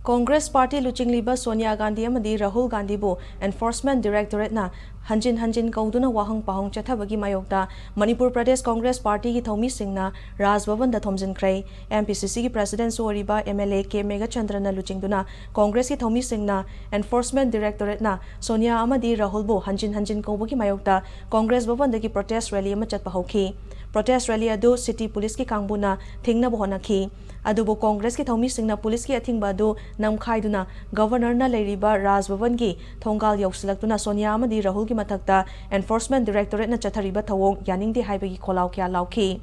Congress Party Luchingliba Sonia Gandhi amadi Rahul Gandhi bu Enforcement Directorate na hanjin kauduna wahang pahong chathabagi mayokta Manipur Pradesh Congress Party ki thomi singna Raj Bhavan da thomjin krai Mpcc ki President Soriba MLA K Mega Chandra Luchingduna Congress ki thomi singna Enforcement Directorate na Sonia amadi Rahul bu hanjin kaubagi mayokta Congress Bhavan da ki protest rally ama chatpa hokhi protest rally adu city police ki kangbuna thingna bohonakhi adubu Congress ki thomi singna police ki athingba adu namkhaiduna governor na leiriba Raj Bhavan ki thongal yausilaktuna Sonia amadi Rahul ki mathakta Enforcement Directorate na chathariba thawong yaningde haibagi kholau kya lauki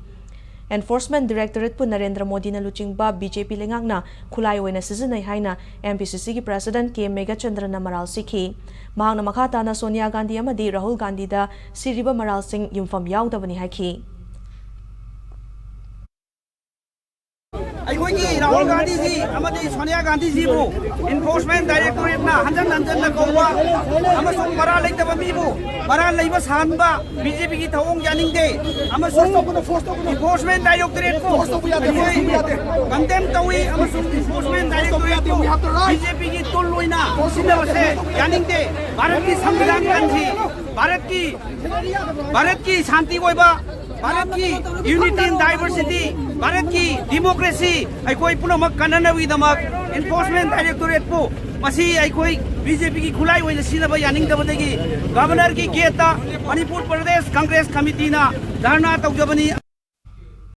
Enforcement Directorate pu Narendra Modi na luchingba BJP lengakna khulai oina sizinai haina Mpcc ki President K Mega Chandra na maral sikhi mahangna makhata na Sonia Gandhi amadi Rahul Gandhi da siriba maral sing yumfam yaudabani haiki Rahul Gandhi ji, amadi Sonia Gandhi ji bu Enforcement Directorate na hanjan na kauwa amasung maral leitaba mi bu maral leiba sanba BJP ki thawong yaningde amasung Enforcement Directorate bu condemn tawi amasung Enforcement Directorate bu BJP ki tul loina sinabase yaningde Bharat ki samvidhan kanji Bharat ki shanti goiba Bharat ki unity and diversity, Bharat ki democracy, aikoi punamak kanana widamak Enforcement Directorate po masi aikoi BJP ki khulai oina sinaba yaning dabadegi governor ki gate ta Manipur Pradesh Congress Committee na dharna taujabani